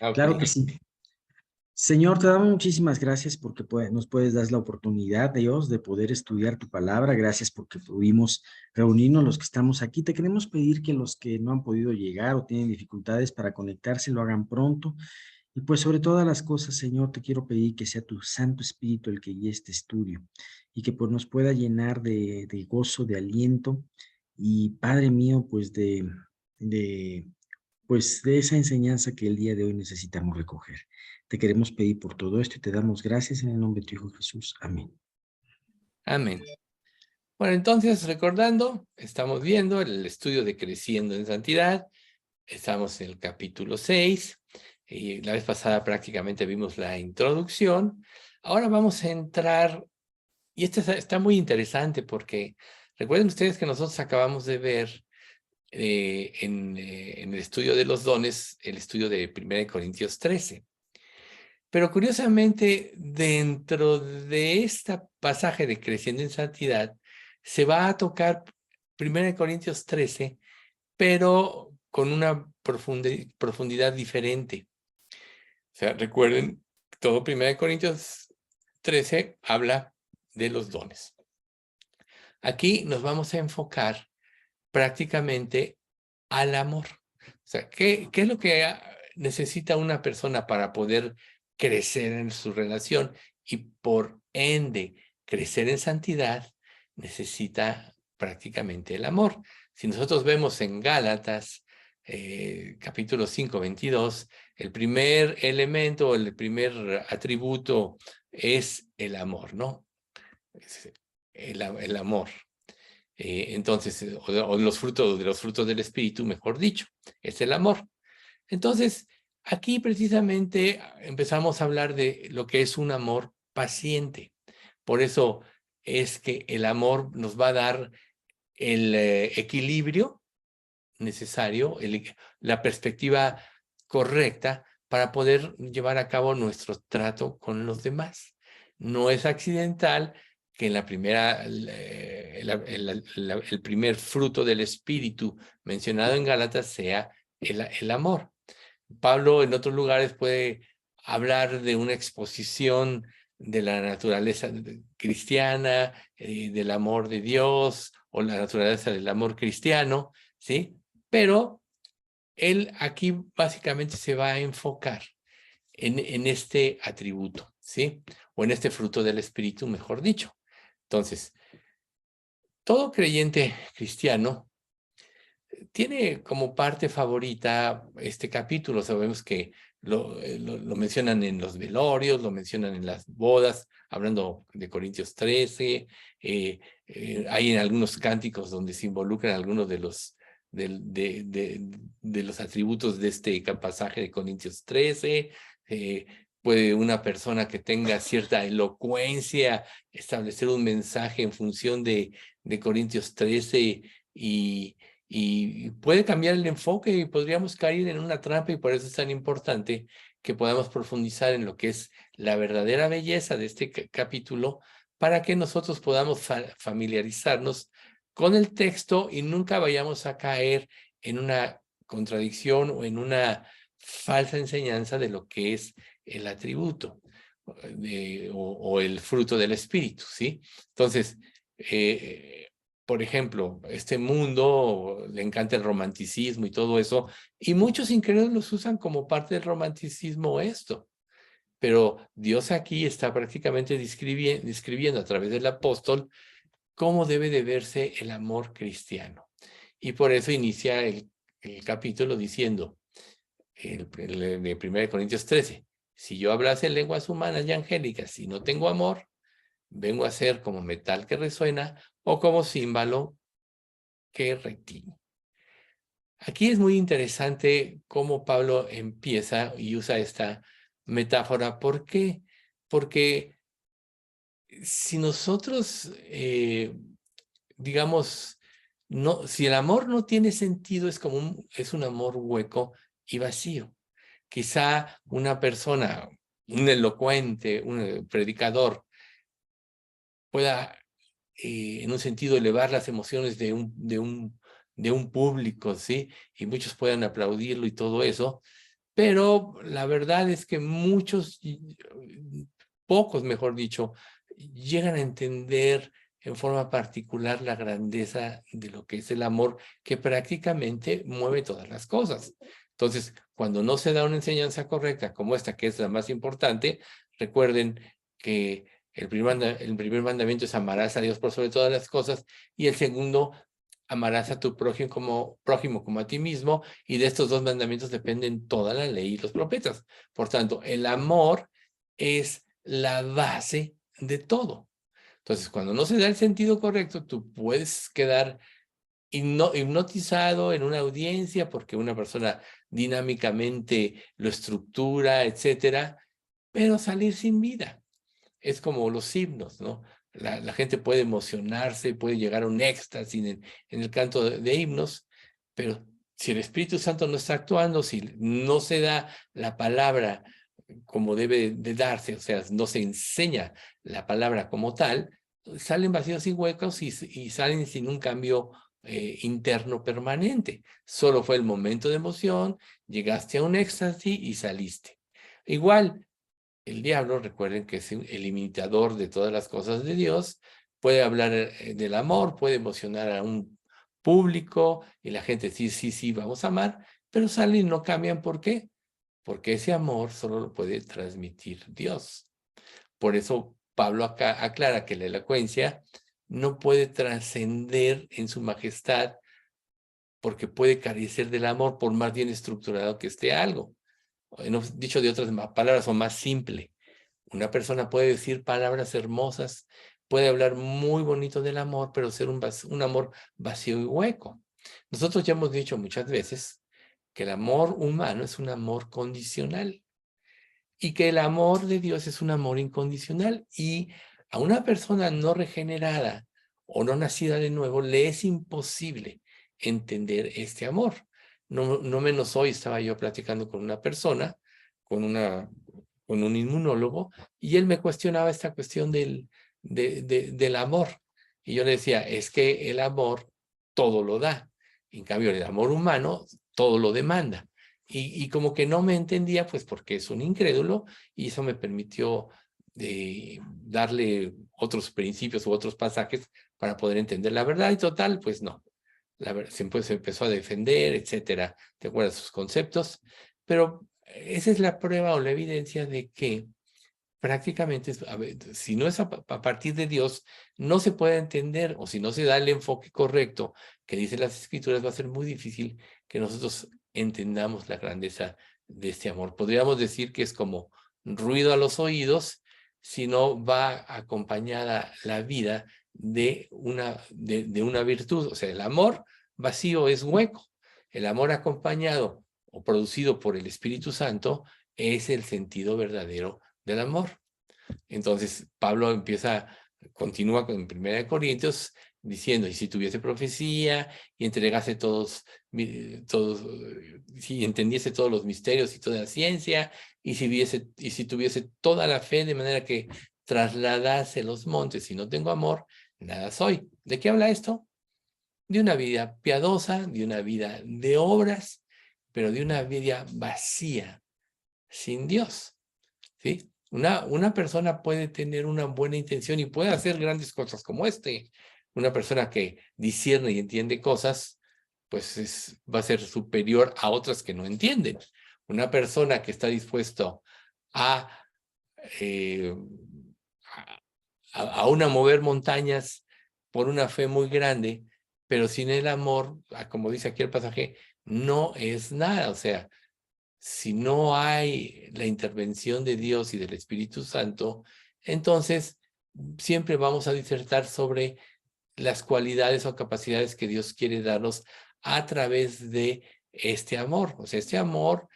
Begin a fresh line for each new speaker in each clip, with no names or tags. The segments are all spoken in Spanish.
Ok.
Claro que sí. Señor, te damos muchísimas gracias porque nos puedes dar la oportunidad, Dios, de poder estudiar tu palabra. Gracias porque pudimos reunirnos los que estamos aquí. Te queremos pedir que los que no han podido llegar o tienen dificultades para conectarse lo hagan pronto. Y pues sobre todas las cosas, Señor, te quiero pedir que sea tu Santo Espíritu el que guíe este estudio y que pues nos pueda llenar de gozo, de aliento y Padre mío, pues de pues de esa enseñanza que el día de hoy necesitamos recoger. Te queremos pedir por todo esto y te damos gracias en el nombre de tu Hijo Jesús. Amén.
Amén. Bueno, entonces, recordando, estamos viendo el estudio de Creciendo en Santidad. Estamos en el capítulo 6. Y la vez pasada prácticamente vimos la introducción. Ahora vamos a entrar, y esto está muy interesante porque recuerden ustedes que nosotros acabamos de ver en el estudio de los dones, el estudio de 1 Corintios 13. Pero curiosamente, dentro de este pasaje de Creciendo en Santidad, se va a tocar 1 Corintios 13, pero con una profundidad diferente. O sea, recuerden, todo 1 Corintios 13 habla de los dones. Aquí nos vamos a enfocar prácticamente al amor. O sea, ¿qué es lo que necesita una persona para poder crecer en su relación y por ende crecer en santidad? Necesita prácticamente el amor. Si nosotros vemos en Gálatas, capítulo 5, 22, el primer elemento, el primer atributo es el amor, ¿no? Es el amor. Entonces, o los frutos del Espíritu, mejor dicho, es el amor. Entonces, aquí precisamente empezamos a hablar de lo que es un amor paciente. Por eso es que el amor nos va a dar el equilibrio necesario, la perspectiva correcta para poder llevar a cabo nuestro trato con los demás. No es accidental que en la primera, el primer fruto del Espíritu mencionado en Gálatas sea el amor. Pablo en otros lugares puede hablar de una exposición de la naturaleza cristiana, del amor de Dios o la naturaleza del amor cristiano, ¿sí? Pero él aquí básicamente se va a enfocar en este atributo, ¿sí? O en este fruto del Espíritu, mejor dicho. Entonces, todo creyente cristiano tiene como parte favorita este capítulo. Sabemos que lo mencionan en los velorios, lo mencionan en las bodas, hablando de Corintios 13. Hay en algunos cánticos donde se involucran algunos de los atributos de este pasaje de Corintios 13. Puede una persona que tenga cierta elocuencia establecer un mensaje en función de Corintios 13 y puede cambiar el enfoque y podríamos caer en una trampa, y por eso es tan importante que podamos profundizar en lo que es la verdadera belleza de este capítulo para que nosotros podamos familiarizarnos con el texto y nunca vayamos a caer en una contradicción o en una falsa enseñanza de lo que es el atributo o el fruto del Espíritu, ¿sí? Entonces, por ejemplo, este mundo le encanta el romanticismo y todo eso, y muchos incrédulos usan como parte del romanticismo esto. Pero Dios aquí está prácticamente describiendo a través del apóstol cómo debe de verse el amor cristiano. Y por eso inicia el capítulo diciendo, de 1 Corintios 13, si yo hablase en lenguas humanas y angélicas y no tengo amor, vengo a ser como metal que resuena o como címbalo que retiñe. Aquí es muy interesante cómo Pablo empieza y usa esta metáfora. ¿Por qué? Porque si nosotros, digamos, no, si el amor no tiene sentido, es un amor hueco y vacío. Quizá una persona, un elocuente, un predicador, pueda en un sentido elevar las emociones de un público, ¿sí? Y muchos puedan aplaudirlo y todo eso, pero la verdad es que pocos, mejor dicho, llegan a entender en forma particular la grandeza de lo que es el amor, que prácticamente mueve todas las cosas. Entonces, cuando no se da una enseñanza correcta como esta, que es la más importante, recuerden que el primer mandamiento es amarás a Dios por sobre todas las cosas, y el segundo, amarás a tu prójimo como a ti mismo, y de estos dos mandamientos dependen toda la ley y los profetas. Por tanto, el amor es la base de todo. Entonces, cuando no se da el sentido correcto, tú puedes quedar hipnotizado en una audiencia porque una persona dinámicamente lo estructura, etcétera, pero salir sin vida. Es como los himnos, ¿no? La gente puede emocionarse, puede llegar a un éxtasis en el canto de himnos, pero si el Espíritu Santo no está actuando, si no se da la palabra como debe de darse, o sea, no se enseña la palabra como tal, salen vacíos y huecos y salen sin un cambio interno permanente. Solo fue el momento de emoción, llegaste a un éxtasis y saliste. Igual, el diablo, recuerden que es el imitador de todas las cosas de Dios, puede hablar del amor, puede emocionar a un público y la gente sí, sí, sí, vamos a amar, pero salen y no cambian. ¿Por qué? Porque ese amor solo lo puede transmitir Dios. Por eso Pablo acá aclara que la elocuencia no puede trascender en su majestad porque puede carecer del amor por más bien estructurado que esté algo. Dicho de otras palabras, o más simple. Una persona puede decir palabras hermosas, puede hablar muy bonito del amor, pero ser un amor vacío y hueco. Nosotros ya hemos dicho muchas veces que el amor humano es un amor condicional y que el amor de Dios es un amor incondicional. Y a una persona no regenerada o no nacida de nuevo le es imposible entender este amor. No menos hoy estaba yo platicando con una persona, con un inmunólogo, y él me cuestionaba esta cuestión del amor. Y yo le decía, es que el amor todo lo da. En cambio, el amor humano todo lo demanda. Y como que no me entendía, pues porque es un incrédulo, y eso me permitió darle otros principios u otros pasajes para poder entender la verdad. Y total, pues no. Siempre se empezó a defender, etcétera, de acuerdo a sus conceptos. Pero esa es la prueba o la evidencia de que prácticamente, si no es a partir de Dios, no se puede entender, o si no se da el enfoque correcto que dicen las Escrituras, va a ser muy difícil que nosotros entendamos la grandeza de este amor. Podríamos decir que es como ruido a los oídos, si no va acompañada la vida de una virtud. O sea, el amor vacío es hueco. El amor acompañado o producido por el Espíritu Santo es el sentido verdadero del amor. Entonces, Pablo continúa en 1 Corintios diciendo, y si tuviese profecía, y entregase si entendiese todos los misterios y toda la ciencia, y si tuviese toda la fe, de manera que trasladase los montes, y no tengo amor, nada soy. ¿De qué habla esto? De una vida piadosa, de una vida de obras, pero de una vida vacía, sin Dios, ¿sí? Una persona puede tener una buena intención y puede hacer grandes cosas como Una persona que discierne y entiende cosas, pues va a ser superior a otras que no entienden. Una persona que está dispuesto a, eh, a mover montañas por una fe muy grande, pero sin el amor, como dice aquí el pasaje, no es nada. O sea, si no hay la intervención de Dios y del Espíritu Santo, entonces siempre vamos a disertar sobre las cualidades o capacidades que Dios quiere darnos a través de este amor. O sea, este amor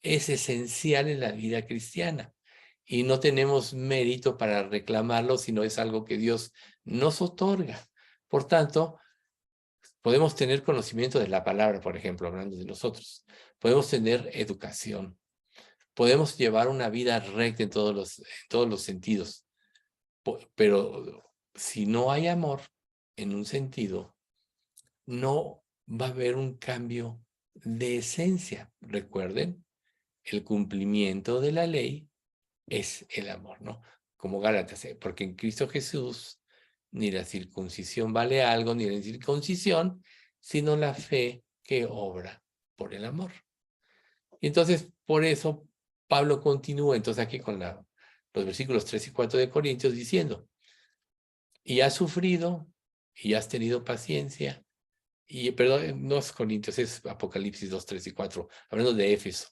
es esencial en la vida cristiana y no tenemos mérito para reclamarlo, sino es algo que Dios nos otorga. Por tanto, podemos tener conocimiento de la palabra, por ejemplo, hablando de nosotros. Podemos tener educación. Podemos llevar una vida recta en todos los sentidos. Pero si no hay amor en un sentido, no va a haber un cambio de esencia. Recuerden, el cumplimiento de la ley es el amor, ¿no? Como Gálatas, porque en Cristo Jesús ni la circuncisión vale algo, ni la incircuncisión, sino la fe que obra por el amor. Y entonces, por eso, Pablo continúa entonces aquí con los versículos 3 y 4 de Corintios diciendo, y has sufrido, y has tenido paciencia, y perdón, no es Corintios, es Apocalipsis 2, 3 y 4, hablando de Éfeso,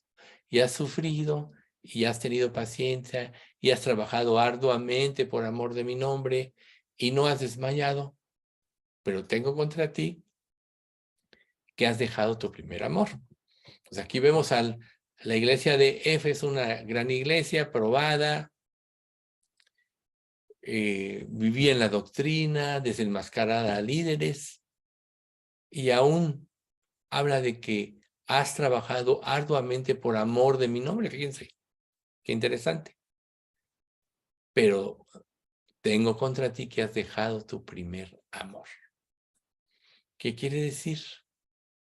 y has sufrido, y has tenido paciencia, y has trabajado arduamente por amor de mi nombre, y no has desmayado, pero tengo contra ti que has dejado tu primer amor. Pues aquí vemos a la iglesia de Éfeso, una gran iglesia probada, vivía en la doctrina, desenmascarada a líderes, y aún habla de que has trabajado arduamente por amor de mi nombre. Fíjense, qué interesante. Pero tengo contra ti que has dejado tu primer amor. ¿Qué quiere decir?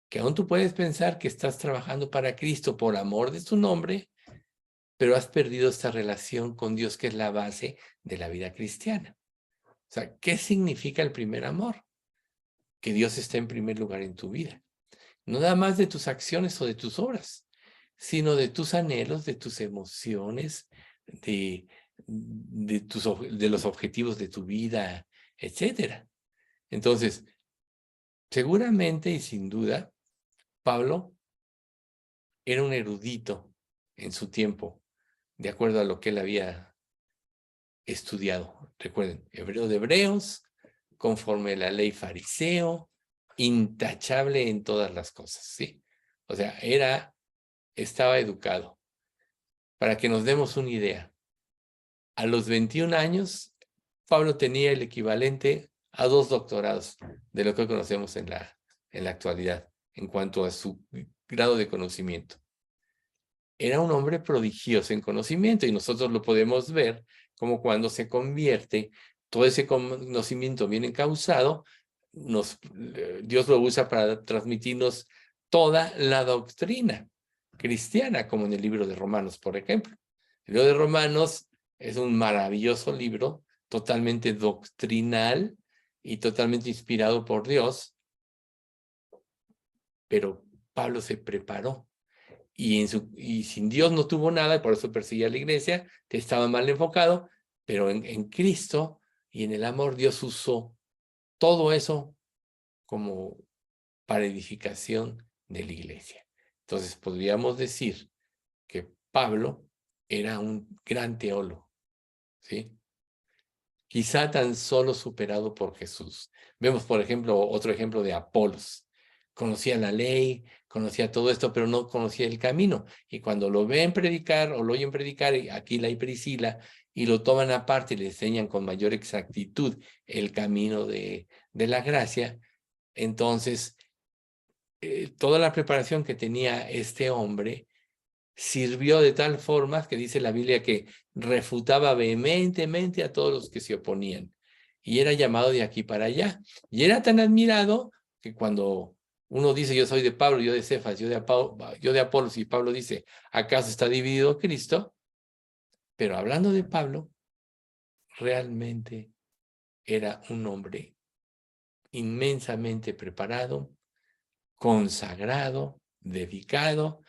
Que aún tú puedes pensar que estás trabajando para Cristo por amor de su nombre, pero has perdido esta relación con Dios que es la base de la vida cristiana. O sea, ¿qué significa el primer amor? Que Dios está en primer lugar en tu vida. No nada más de tus acciones o de tus obras, sino de tus anhelos, de tus emociones, de los objetivos de tu vida, etcétera. Entonces, seguramente y sin duda, Pablo era un erudito en su tiempo, de acuerdo a lo que él había estudiado. Recuerden, hebreo de hebreos, conforme a la ley fariseo, intachable en todas las cosas, ¿sí? O sea, estaba educado. Para que nos demos una idea, a los 21 años, Pablo tenía el equivalente a 2 doctorados de lo que conocemos en la actualidad, en cuanto a su grado de conocimiento. Era un hombre prodigioso en conocimiento y nosotros lo podemos ver como cuando se convierte, todo ese conocimiento bien encauzado, Dios lo usa para transmitirnos toda la doctrina cristiana, como en el libro de Romanos, por ejemplo. El libro de Romanos es un maravilloso libro, totalmente doctrinal y totalmente inspirado por Dios, pero Pablo se preparó y sin Dios no tuvo nada, y por eso perseguía a la iglesia, que estaba mal enfocado, pero en Cristo y en el amor Dios usó todo eso como para edificación de la iglesia. Entonces podríamos decir que Pablo era un gran teólogo, ¿sí? Quizá tan solo superado por Jesús. Vemos, por ejemplo, otro ejemplo de Apolos. Conocía la ley, conocía todo esto, pero no conocía el camino. Y cuando lo ven predicar o lo oyen predicar, Aquila y Priscila, y lo toman aparte y le enseñan con mayor exactitud el camino de la gracia, entonces toda la preparación que tenía este hombre sirvió de tal forma que dice la Biblia que refutaba vehementemente a todos los que se oponían. Y era llamado de aquí para allá. Y era tan admirado que cuando uno dice yo soy de Pablo, yo de Cefas, yo de Apolos, y Pablo dice, ¿acaso está dividido Cristo? Pero hablando de Pablo, realmente era un hombre inmensamente preparado, consagrado, dedicado,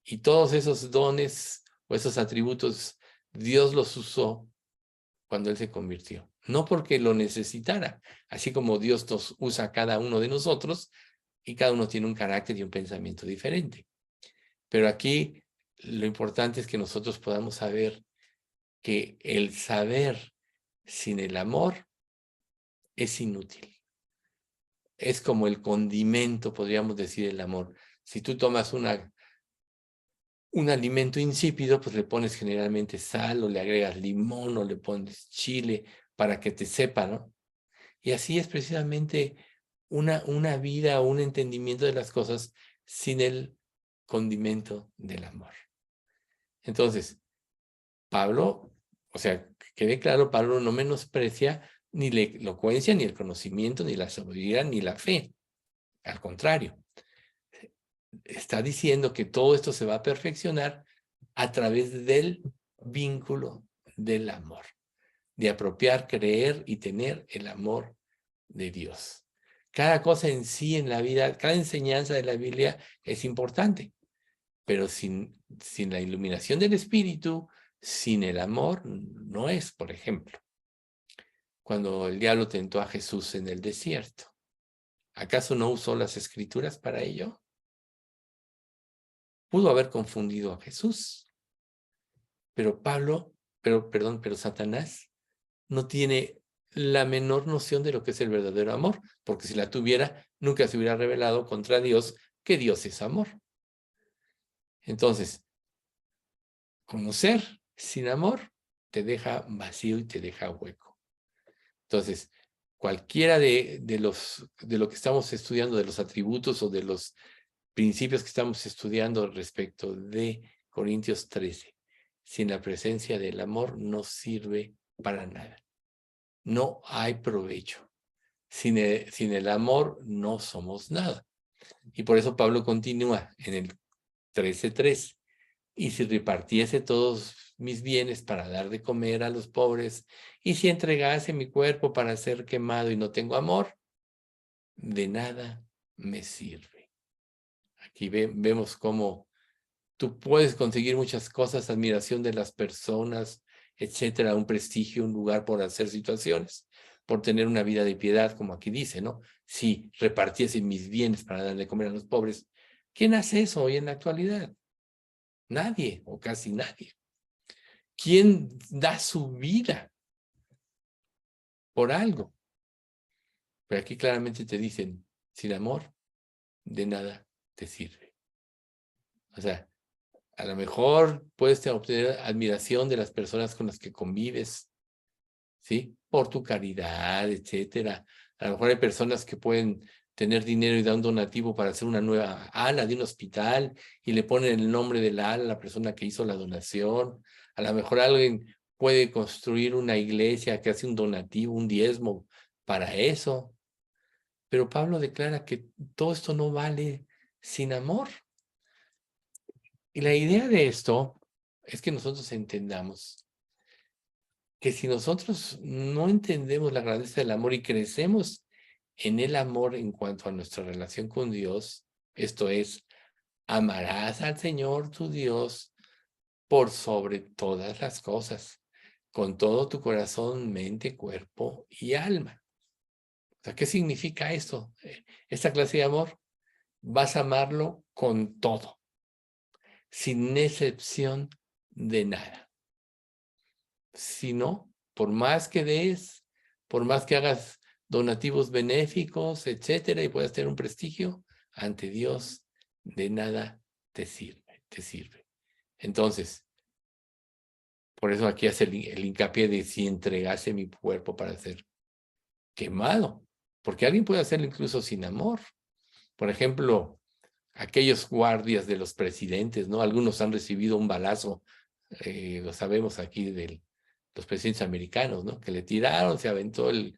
y todos esos dones o esos atributos Dios los usó cuando él se convirtió. No porque lo necesitara, así como Dios nos usa a cada uno de nosotros y cada uno tiene un carácter y un pensamiento diferente. Pero aquí lo importante es que nosotros podamos saber que el saber sin el amor es inútil. Es como el condimento, podríamos decir, el amor. Si tú tomas un alimento insípido, pues le pones generalmente sal o le agregas limón o le pones chile para que te sepa, ¿no? Y así es precisamente una vida o un entendimiento de las cosas sin el condimento del amor. Entonces, Pablo, o sea, que quede claro, Pablo no menosprecia ni la elocuencia, ni el conocimiento, ni la sabiduría, ni la fe. Al contrario, está diciendo que todo esto se va a perfeccionar a través del vínculo del amor, de apropiar, creer y tener el amor de Dios. Cada cosa en sí en la vida, cada enseñanza de la Biblia es importante, pero sin la iluminación del Espíritu, sin el amor, no es. Por ejemplo, cuando el diablo tentó a Jesús en el desierto, ¿acaso no usó las Escrituras para ello? Pudo haber confundido a Jesús, pero pero Satanás no tiene la menor noción de lo que es el verdadero amor, porque si la tuviera, nunca se hubiera revelado contra Dios que Dios es amor. Entonces, conocer sin amor te deja vacío y te deja hueco. Entonces, cualquiera de lo que estamos estudiando, de los atributos o de los principios que estamos estudiando respecto de Corintios 13, sin la presencia del amor no sirve para nada. No hay provecho. Sin el amor no somos nada. Y por eso Pablo continúa en el 13:3. Y si repartiese todos mis bienes para dar de comer a los pobres, y si entregase mi cuerpo para ser quemado y no tengo amor, de nada me sirve. Aquí vemos cómo tú puedes conseguir muchas cosas, admiración de las personas, etcétera, un prestigio, un lugar por hacer situaciones, por tener una vida de piedad, como aquí dice, ¿no? Si repartiese mis bienes para dar de comer a los pobres, ¿quién hace eso hoy en la actualidad? Nadie, o casi nadie. ¿Quién da su vida por algo? Pero aquí claramente te dicen, sin amor, de nada te sirve. O sea, a lo mejor puedes obtener admiración de las personas con las que convives, ¿sí? Por tu caridad, etcétera. A lo mejor hay personas que pueden tener dinero y dar un donativo para hacer una nueva ala de un hospital y le ponen el nombre del ala a la persona que hizo la donación. A lo mejor alguien puede construir una iglesia que hace un donativo, un diezmo para eso. Pero Pablo declara que todo esto no vale sin amor. Y la idea de esto es que nosotros entendamos que si nosotros no entendemos la grandeza del amor y crecemos en el amor en cuanto a nuestra relación con Dios, esto es, amarás al Señor tu Dios por sobre todas las cosas, con todo tu corazón, mente, cuerpo y alma. O sea, ¿qué significa esto? Esta clase de amor, vas a amarlo con todo, sin excepción de nada. Si no, por más que des, por más que hagas donativos benéficos, etcétera, y puedas tener un prestigio, ante Dios, de nada te sirve. Entonces, por eso aquí hace el hincapié de si entregase mi cuerpo para ser quemado, porque alguien puede hacerlo incluso sin amor. Por ejemplo, aquellos guardias de los presidentes, ¿no? Algunos han recibido un balazo, lo sabemos aquí de los presidentes americanos, ¿no? Que le tiraron, se aventó el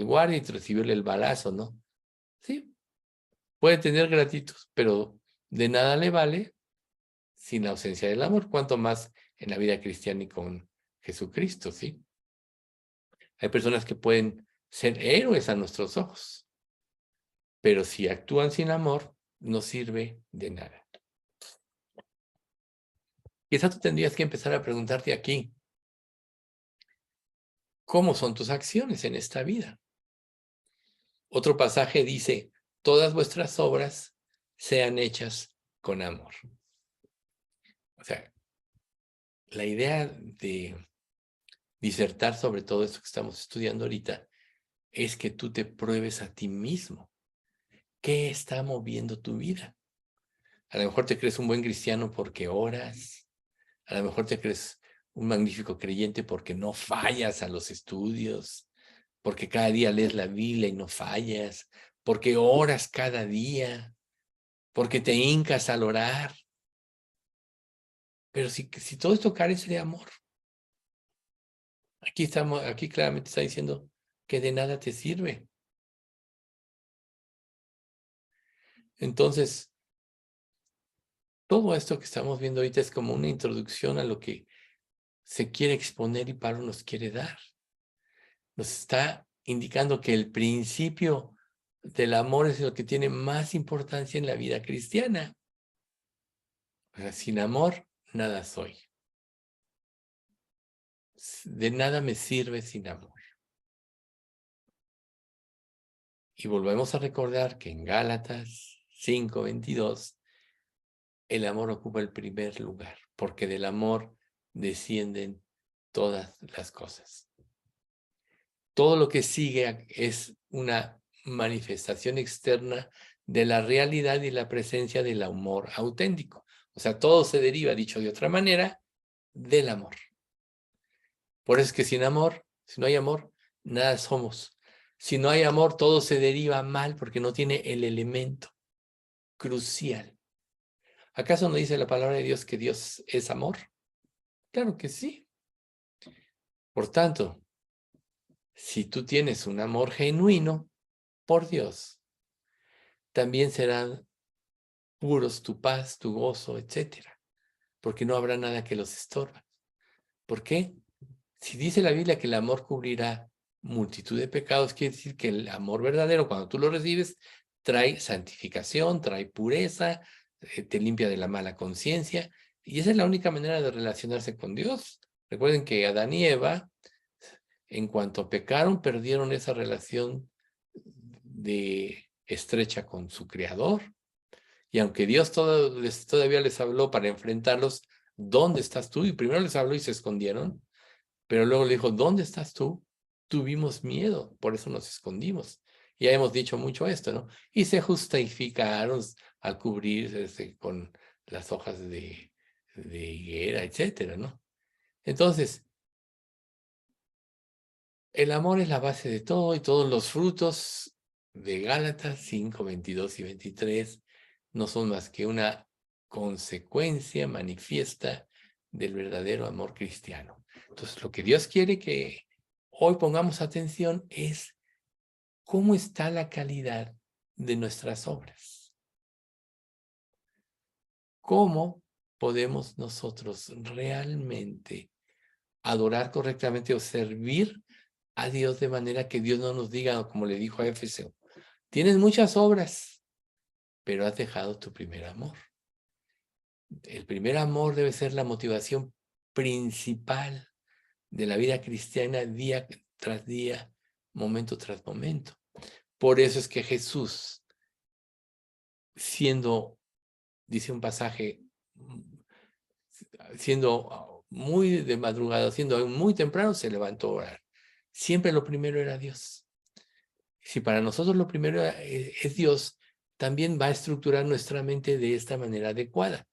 guardia y recibió el balazo, ¿no? Sí, puede tener gratitud, pero de nada le vale sin la ausencia del amor, cuanto más en la vida cristiana y con Jesucristo, ¿sí? Hay personas que pueden ser héroes a nuestros ojos, pero si actúan sin amor, no sirve de nada. Quizá tú tendrías que empezar a preguntarte aquí, ¿cómo son tus acciones en esta vida? Otro pasaje dice, todas vuestras obras sean hechas con amor. O sea, la idea de disertar sobre todo esto que estamos estudiando ahorita es que tú te pruebes a ti mismo. ¿Qué está moviendo tu vida? A lo mejor te crees un buen cristiano porque oras. A lo mejor te crees un magnífico creyente porque no fallas a los estudios, porque cada día lees la Biblia y no fallas, porque oras cada día, porque te hincas al orar. Pero si todo esto carece de amor, aquí claramente está diciendo que de nada te sirve. Entonces, todo esto que estamos viendo ahorita es como una introducción a lo que se quiere exponer y Pablo nos quiere dar. Nos está indicando que el principio del amor es lo que tiene más importancia en la vida cristiana. O sea, sin amor, nada soy. De nada me sirve sin amor. Y volvemos a recordar que en Gálatas 5:22, el amor ocupa el primer lugar, porque del amor descienden todas las cosas. Todo lo que sigue es una manifestación externa de la realidad y la presencia del amor auténtico. O sea, todo se deriva, dicho de otra manera, del amor. Por eso es que sin amor, si no hay amor, nada somos. Si no hay amor, todo se deriva mal porque no tiene el elemento crucial. ¿Acaso no dice la palabra de Dios que Dios es amor? Claro que sí. Por tanto, si tú tienes un amor genuino por Dios, también serán puros tu paz, tu gozo, etcétera, porque no habrá nada que los estorba. ¿Por qué? Si dice la Biblia que el amor cubrirá multitud de pecados, quiere decir que el amor verdadero, cuando tú lo recibes, trae santificación, trae pureza, te limpia de la mala conciencia, y esa es la única manera de relacionarse con Dios. Recuerden que Adán y Eva, en cuanto pecaron, perdieron esa relación de estrecha con su Creador. Y aunque Dios todavía les habló para enfrentarlos, ¿dónde estás tú? Y primero les habló y se escondieron, pero luego le dijo, ¿dónde estás tú? Tuvimos miedo, por eso nos escondimos. Ya hemos dicho mucho esto, ¿no? Y se justificaron al cubrirse con las hojas de higuera, etcétera, ¿no? Entonces, el amor es la base de todo y todos los frutos de Gálatas 5:22 y 23 no son más que una consecuencia manifiesta del verdadero amor cristiano. Entonces, lo que Dios quiere que hoy pongamos atención es cómo está la calidad de nuestras obras. ¿Cómo podemos nosotros realmente adorar correctamente o servir a Dios de manera que Dios no nos diga, como le dijo a Éfeso, tienes muchas obras, pero has dejado tu primer amor? El primer amor debe ser la motivación principal de la vida cristiana día tras día, momento tras momento. Por eso es que Jesús, siendo, dice un pasaje, siendo muy de madrugada, siendo muy temprano, se levantó a orar. Siempre lo primero era Dios. Si para nosotros lo primero es Dios, también va a estructurar nuestra mente de esta manera adecuada.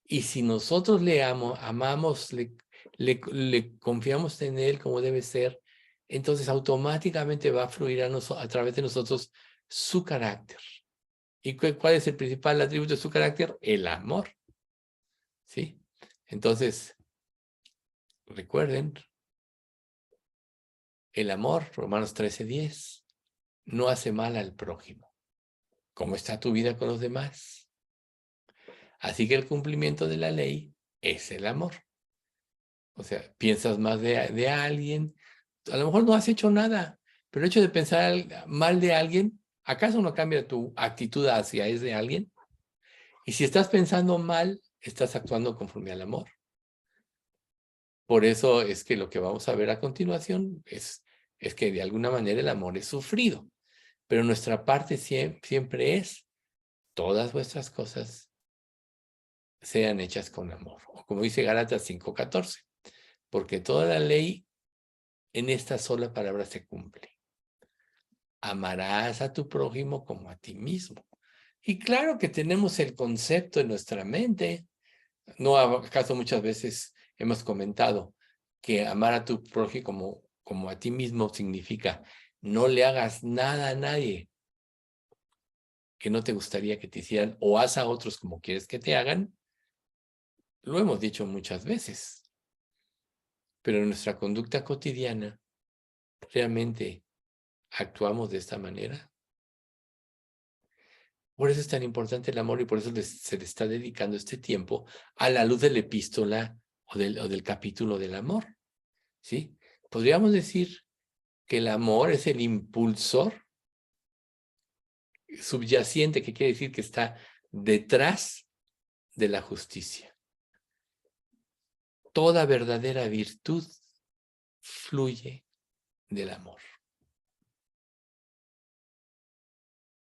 Y si nosotros le amamos, le confiamos en Él como debe ser, entonces automáticamente va a fluir a través de nosotros su carácter. ¿Y cuál es el principal atributo de su carácter? El amor. ¿Sí? Entonces, recuerden, el amor, Romanos 13:10, no hace mal al prójimo. ¿Cómo está tu vida con los demás? Así que el cumplimiento de la ley es el amor. O sea, piensas más de alguien, a lo mejor no has hecho nada, pero el hecho de pensar mal de alguien, ¿acaso no cambia tu actitud hacia ese alguien? Y si estás pensando mal, estás actuando conforme al amor. Por eso es que lo que vamos a ver a continuación es que de alguna manera el amor es sufrido, pero nuestra parte siempre es, todas vuestras cosas sean hechas con amor. O como dice Gálatas 5:14, porque toda la ley en esta sola palabra se cumple. Amarás a tu prójimo como a ti mismo. Y claro que tenemos el concepto en nuestra mente. ¿No acaso muchas veces hemos comentado que amar a tu prójimo como a ti mismo significa no le hagas nada a nadie que no te gustaría que te hicieran o haz a otros como quieres que te hagan? Lo hemos dicho muchas veces. Pero en nuestra conducta cotidiana, ¿realmente actuamos de esta manera? Por eso es tan importante el amor y por eso se le está dedicando este tiempo a la luz de la epístola o del capítulo del amor, ¿sí? Podríamos decir que el amor es el impulsor subyacente, que quiere decir que está detrás de la justicia. Toda verdadera virtud fluye del amor.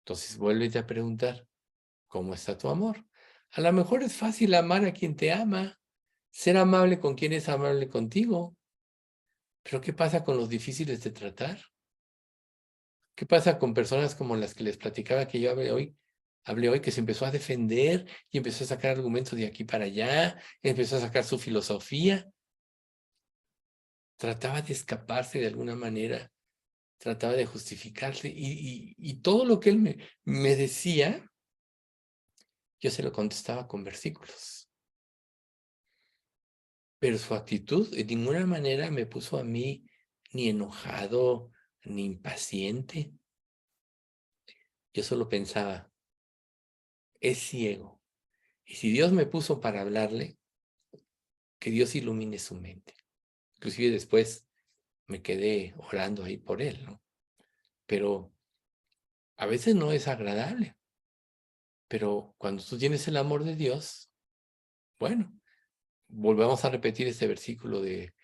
Entonces, vuélvete a preguntar, ¿cómo está tu amor? A lo mejor es fácil amar a quien te ama, ser amable con quien es amable contigo, pero ¿qué pasa con los difíciles de tratar? ¿Qué pasa con personas como las que les platicaba que yo hablé hoy, que se empezó a defender y empezó a sacar argumentos de aquí para allá, empezó a sacar su filosofía? Trataba de escaparse de alguna manera, trataba de justificarse y todo lo que él me decía, yo se lo contestaba con versículos. Pero su actitud de ninguna manera me puso a mí ni enojado, ni impaciente. Yo solo pensaba, es ciego. Y si Dios me puso para hablarle, que Dios ilumine su mente. Inclusive después me quedé orando ahí por él, ¿no? Pero a veces no es agradable. Pero cuando tú tienes el amor de Dios, bueno, volvemos a repetir este versículo de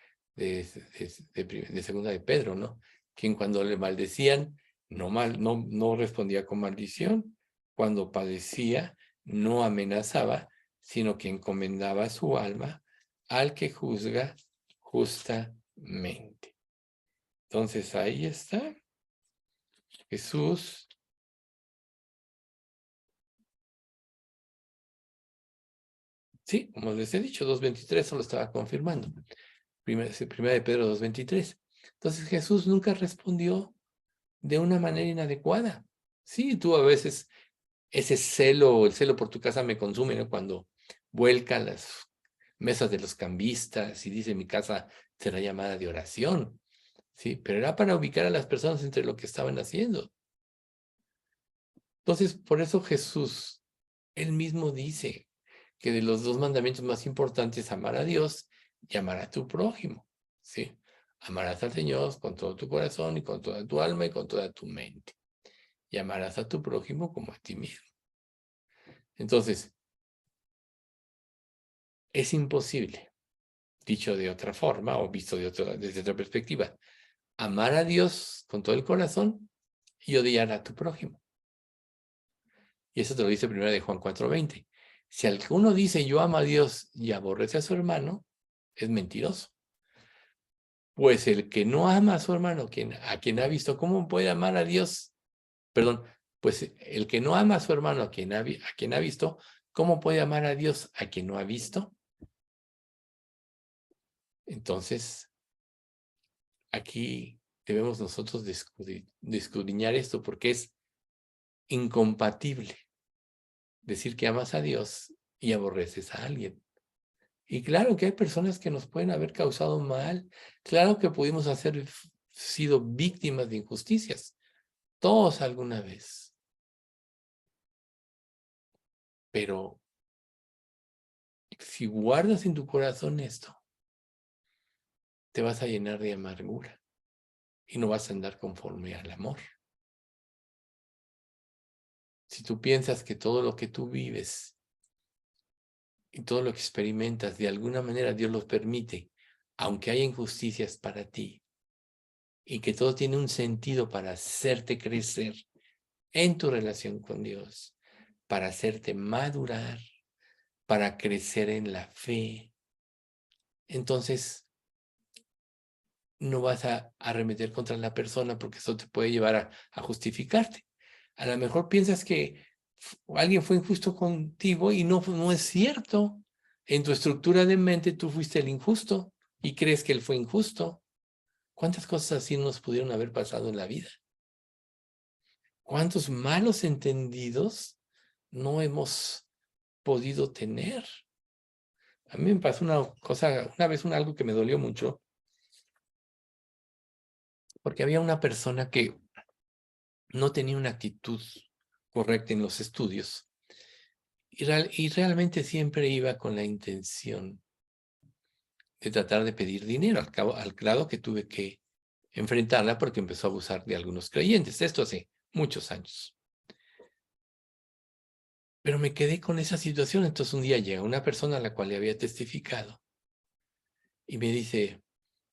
segunda de Pedro, ¿no? Quien cuando le maldecían, no respondía con maldición. Cuando padecía, no amenazaba, sino que encomendaba su alma al que juzga justamente. Entonces ahí está Jesús. Sí, como les he dicho, 2:23 solo estaba confirmando. Primera de Pedro 2:23. Entonces Jesús nunca respondió de una manera inadecuada. Sí, tú a veces ese celo, el celo por tu casa me consume, ¿no? Cuando vuelca las mesas de los cambistas y dice mi casa será llamada de oración, ¿sí? Pero era para ubicar a las personas entre lo que estaban haciendo. Entonces, por eso Jesús, él mismo dice que de los dos mandamientos más importantes, amar a Dios y amar a tu prójimo, ¿sí? Amarás al Señor con todo tu corazón y con toda tu alma y con toda tu mente. Y amarás a tu prójimo como a ti mismo. Entonces, es imposible, dicho de otra forma o visto desde otra perspectiva, amar a Dios con todo el corazón y odiar a tu prójimo. Y eso te lo dice primero de Juan 4:20. Si alguno dice yo amo a Dios y aborrece a su hermano, es mentiroso. Pues el que no ama a su hermano, a quien ha visto, ¿cómo puede amar a Dios? Perdón, pues el que no ama a su hermano, a quien ha visto, ¿cómo puede amar a Dios a quien no ha visto? Entonces, aquí debemos nosotros de escudriñar esto porque es incompatible decir que amas a Dios y aborreces a alguien. Y claro que hay personas que nos pueden haber causado mal, claro que pudimos haber sido víctimas de injusticias, todos alguna vez. Pero si guardas en tu corazón esto, te vas a llenar de amargura y no vas a andar conforme al amor. Si tú piensas que todo lo que tú vives y todo lo que experimentas, de alguna manera Dios los permite, aunque haya injusticias para ti, y que todo tiene un sentido para hacerte crecer en tu relación con Dios, para hacerte madurar, para crecer en la fe, entonces no vas a arremeter contra la persona porque eso te puede llevar a justificarte. A lo mejor piensas que alguien fue injusto contigo y no es cierto. En tu estructura de mente tú fuiste el injusto y crees que él fue injusto. ¿Cuántas cosas así nos pudieron haber pasado en la vida? ¿Cuántos malos entendidos no hemos podido tener? A mí me pasó una cosa, una vez algo que me dolió mucho, porque había una persona que no tenía una actitud correcta en los estudios. Y realmente siempre iba con la intención de tratar de pedir dinero, al grado que tuve que enfrentarla porque empezó a abusar de algunos creyentes. Esto hace muchos años. Pero me quedé con esa situación. Entonces un día llega una persona a la cual le había testificado y me dice,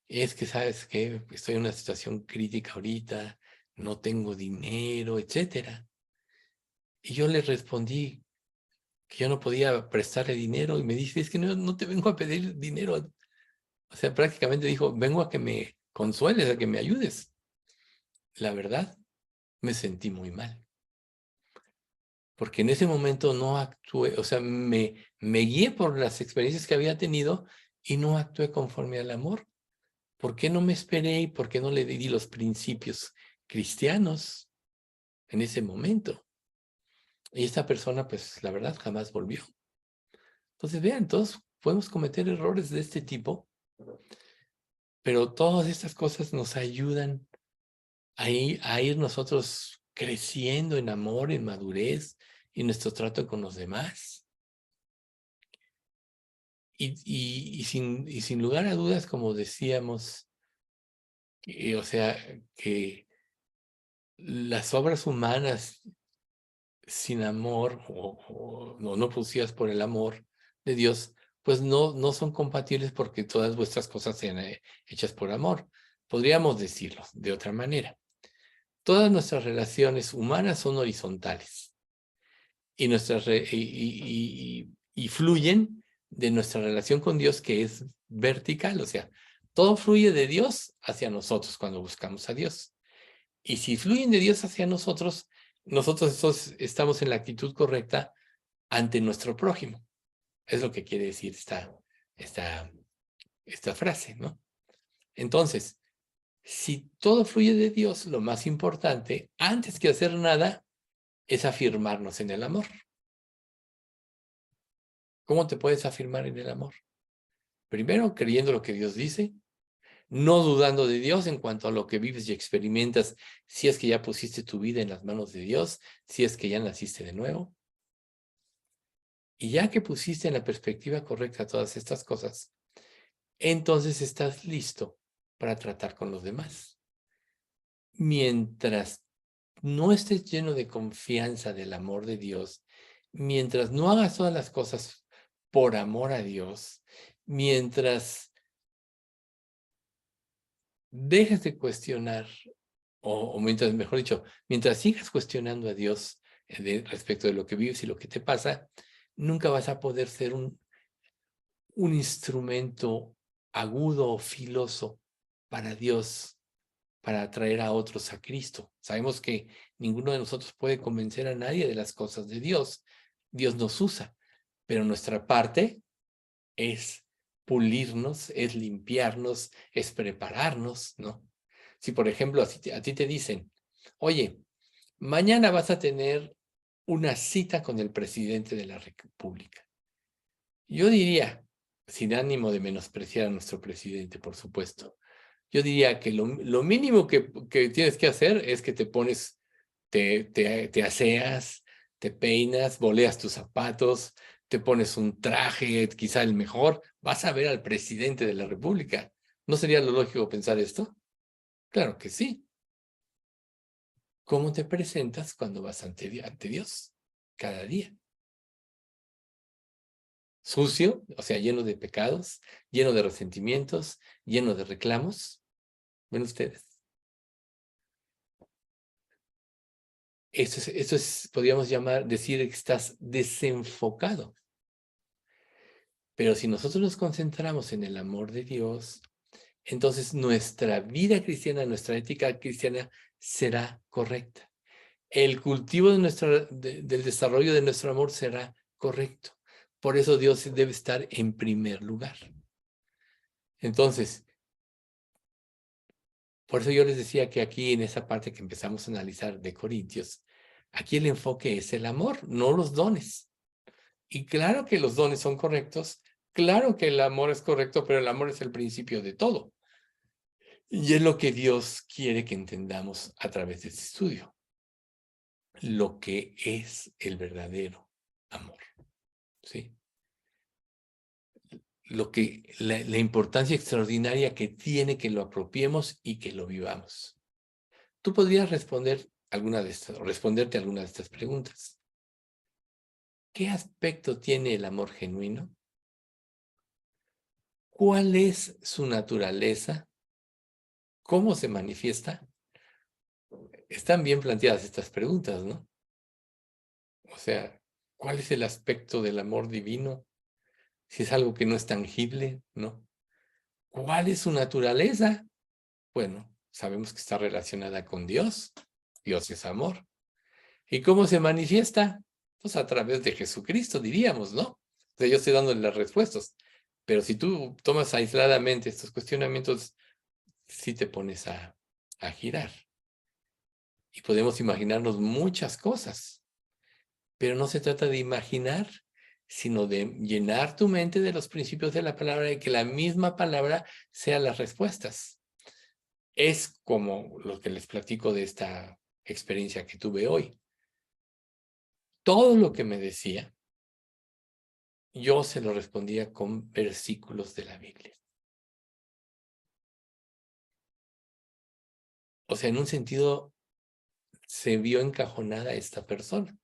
es que, ¿sabes qué? Estoy en una situación crítica ahorita, no tengo dinero, etcétera. Y yo le respondí que yo no podía prestarle dinero y me dice, es que no te vengo a pedir dinero. O sea, prácticamente dijo, vengo a que me consueles, a que me ayudes. La verdad, me sentí muy mal. Porque en ese momento no actué, o sea, me guié por las experiencias que había tenido y no actué conforme al amor. ¿Por qué no me esperé y por qué no le di los principios cristianos en ese momento? Y esta persona, pues, la verdad, jamás volvió. Entonces, vean, todos podemos cometer errores de este tipo, pero todas estas cosas nos ayudan a ir nosotros creciendo en amor, en madurez y nuestro trato con los demás. Y sin lugar a dudas, como decíamos, o sea, que las obras humanas sin amor o no producidas por el amor de Dios, pues no son compatibles porque todas vuestras cosas sean hechas por amor. Podríamos decirlo de otra manera. Todas nuestras relaciones humanas son horizontales y, y fluyen de nuestra relación con Dios, que es vertical, o sea, todo fluye de Dios hacia nosotros cuando buscamos a Dios. Y si fluyen de Dios hacia nosotros, nosotros estamos en la actitud correcta ante nuestro prójimo. Es lo que quiere decir esta frase, ¿no? Entonces, si todo fluye de Dios, lo más importante, antes que hacer nada, es afirmarnos en el amor. ¿Cómo te puedes afirmar en el amor? Primero, creyendo lo que Dios dice, no dudando de Dios en cuanto a lo que vives y experimentas, si es que ya pusiste tu vida en las manos de Dios, si es que ya naciste de nuevo. Y ya que pusiste en la perspectiva correcta todas estas cosas, entonces estás listo para tratar con los demás. Mientras no estés lleno de confianza del amor de Dios, mientras no hagas todas las cosas por amor a Dios, mientras dejes de cuestionar, o mientras, mejor dicho, mientras sigas cuestionando a Dios respecto de lo que vives y lo que te pasa, nunca vas a poder ser un instrumento agudo o filoso para Dios, para atraer a otros a Cristo. Sabemos que ninguno de nosotros puede convencer a nadie de las cosas de Dios. Dios nos usa, pero nuestra parte es pulirnos, es limpiarnos, es prepararnos, ¿no? Si, por ejemplo, a ti te dicen, oye, mañana vas a tener una cita con el presidente de la República. Yo diría, sin ánimo de menospreciar a nuestro presidente, por supuesto, yo diría que lo mínimo que tienes que hacer es que te pones, te aseas, te peinas, boleas tus zapatos, te pones un traje, quizá el mejor, vas a ver al presidente de la República. ¿No sería lo lógico pensar esto? Claro que sí. ¿Cómo te presentas cuando vas ante Dios? Cada día. Sucio, o sea, lleno de pecados, lleno de resentimientos, lleno de reclamos. ¿Ven ustedes? Eso es, podríamos decir que estás desenfocado. Pero si nosotros nos concentramos en el amor de Dios, entonces nuestra vida cristiana, nuestra ética cristiana será correcta. El cultivo del desarrollo de nuestro amor será correcto. Por eso Dios debe estar en primer lugar. Entonces, por eso yo les decía que aquí en esa parte que empezamos a analizar de Corintios, aquí el enfoque es el amor, no los dones. Y claro que los dones son correctos, claro que el amor es correcto, pero el amor es el principio de todo. Y es lo que Dios quiere que entendamos a través de este estudio. lo que es el verdadero amor, ¿sí? La importancia extraordinaria que tiene que lo apropiemos y que lo vivamos. Tú podrías responderte alguna de estas preguntas. ¿Qué aspecto tiene el amor genuino? ¿Cuál es su naturaleza? ¿Cómo se manifiesta? Están bien planteadas estas preguntas, ¿no? O sea, ¿cuál es el aspecto del amor divino? Si es algo que no es tangible, ¿no? ¿Cuál es su naturaleza? Bueno, sabemos que está relacionada con Dios. Dios es amor. ¿Y cómo se manifiesta? Pues a través de Jesucristo, diríamos, ¿no? O sea, yo estoy dando las respuestas. Pero si tú tomas aisladamente estos cuestionamientos, sí te pones a girar. Y podemos imaginarnos muchas cosas. Pero no se trata de imaginar, sino de llenar tu mente de los principios de la palabra y que la misma palabra sea las respuestas. Es como lo que les platico de esta experiencia que tuve hoy. Todo lo que me decía, yo se lo respondía con versículos de la Biblia. O sea, en un sentido, se vio encajonada esta persona.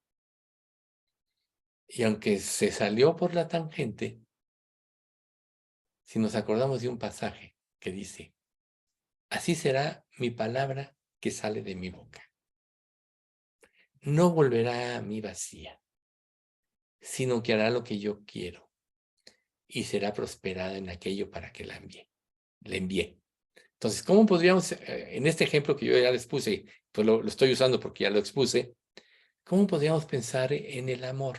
Y aunque se salió por la tangente, si nos acordamos de un pasaje que dice, así será mi palabra que sale de mi boca. No volverá a mí vacía, sino que hará lo que yo quiero y será prosperada en aquello para que la envíe. Le envié. Entonces, ¿cómo podríamos, en este ejemplo que yo ya les puse, pues lo estoy usando porque ya lo expuse, ¿cómo podríamos pensar en el amor?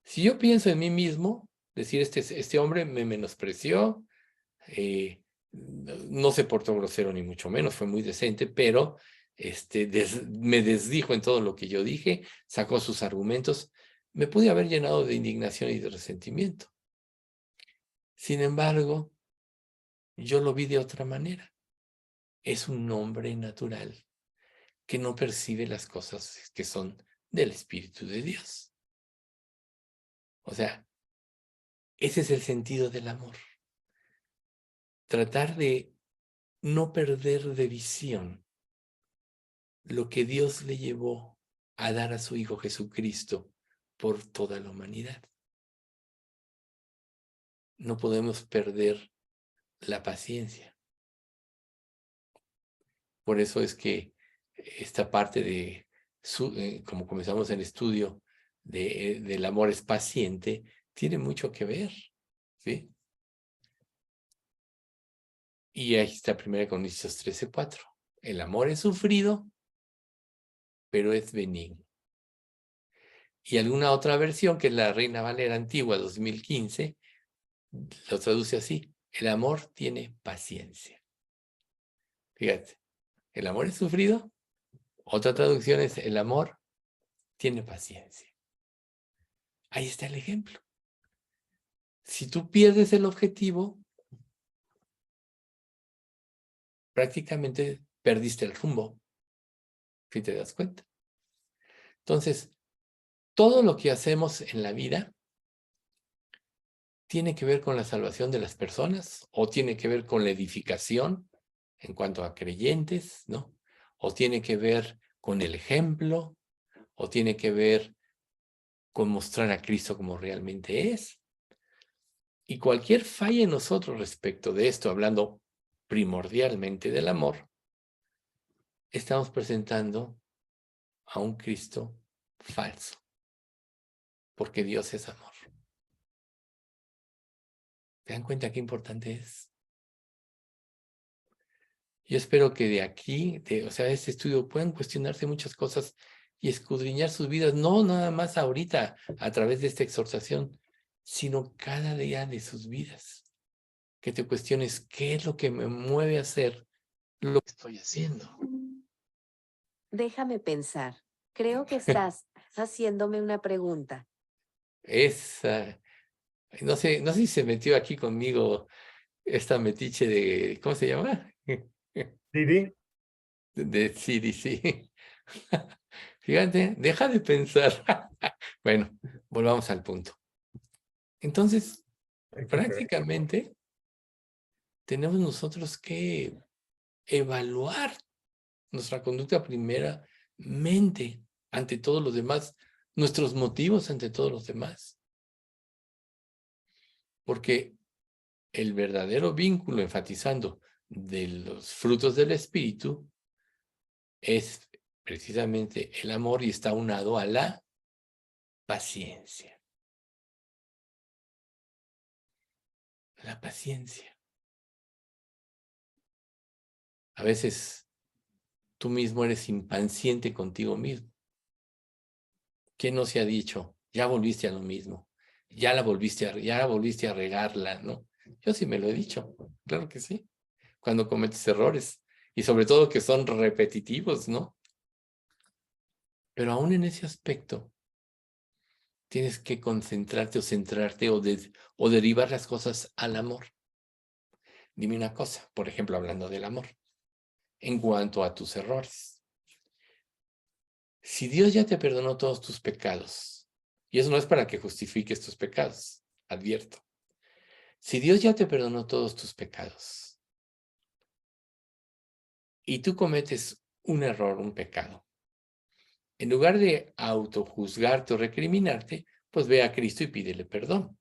Si yo pienso en mí mismo, decir, este hombre me menospreció, no se portó grosero ni mucho menos, fue muy decente, pero me desdijo en todo lo que yo dije, sacó sus argumentos, me pude haber llenado de indignación y de resentimiento. Sin embargo, yo lo vi de otra manera. Es un hombre natural que no percibe las cosas que son del Espíritu de Dios. O sea, ese es el sentido del amor. Tratar de no perder de visión lo que Dios le llevó a dar a su Hijo Jesucristo por toda la humanidad. No podemos perder la paciencia. Por eso es que esta parte de, como comenzamos el estudio, del amor es paciente, tiene mucho que ver, ¿sí? Y ahí está 1 Corintios 13:4. El amor es sufrido, pero es benigno. Y alguna otra versión, que es la Reina Valera Antigua 2015, lo traduce así: el amor tiene paciencia. Fíjate, el amor es sufrido. Otra traducción es el amor tiene paciencia. Ahí está el ejemplo. Si tú pierdes el objetivo, prácticamente perdiste el rumbo, si te das cuenta. Entonces, todo lo que hacemos en la vida tiene que ver con la salvación de las personas, o tiene que ver con la edificación en cuanto a creyentes, ¿no? O tiene que ver con el ejemplo, o tiene que ver con mostrar a Cristo como realmente es. Y cualquier falla en nosotros respecto de esto, hablando primordialmente del amor, estamos presentando a un Cristo falso, porque Dios es amor. ¿Se dan cuenta qué importante es? Yo espero que de aquí, o sea, de este estudio, puedan cuestionarse muchas cosas y escudriñar sus vidas, no nada más ahorita a través de esta exhortación, sino cada día de sus vidas. Que te cuestiones qué es lo que me mueve a hacer lo que estoy haciendo.
Déjame pensar. Creo que estás haciéndome una pregunta.
No sé si se metió aquí conmigo esta metiche de, ¿cómo se llama?
Didi,
De CDC. Fíjate, deja de pensar. Bueno, volvamos al punto. Entonces, prácticamente tenemos nosotros que evaluar nuestra conducta primeramente ante todos los demás, nuestros motivos ante todos los demás. Porque el verdadero vínculo, enfatizando, de los frutos del Espíritu es precisamente el amor y está unado a la paciencia. La paciencia. A veces tú mismo eres impaciente contigo mismo. ¿Quién no se ha dicho? Ya volviste a lo mismo. Ya la volviste a regarla, ¿no? Yo sí me lo he dicho. Claro que sí. Cuando cometes errores. Y sobre todo que son repetitivos, ¿no? Pero aún en ese aspecto, tienes que concentrarte o centrarte o derivar las cosas al amor. Dime una cosa, por ejemplo, hablando del amor, en cuanto a tus errores. Si Dios ya te perdonó todos tus pecados, y eso no es para que justifiques tus pecados, advierto. Si Dios ya te perdonó todos tus pecados, y tú cometes un error, un pecado, en lugar de autojuzgarte o recriminarte, pues ve a Cristo y pídele perdón.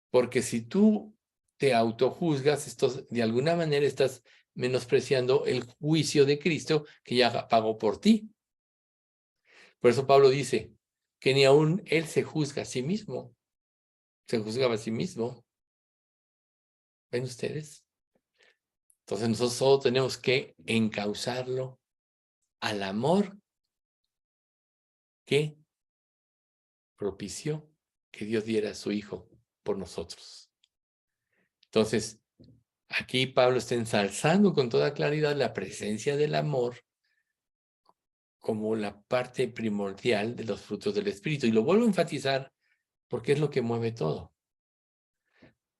Porque si tú te autojuzgas, de alguna manera estás menospreciando el juicio de Cristo que ya pagó por ti. Por eso Pablo dice que ni aún él se juzga a sí mismo. Se juzgaba a sí mismo. ¿Ven ustedes? Entonces nosotros solo tenemos que encauzarlo al amor que propició que Dios diera a su Hijo por nosotros. Entonces, aquí Pablo está ensalzando con toda claridad la presencia del amor como la parte primordial de los frutos del Espíritu. Y lo vuelvo a enfatizar porque es lo que mueve todo.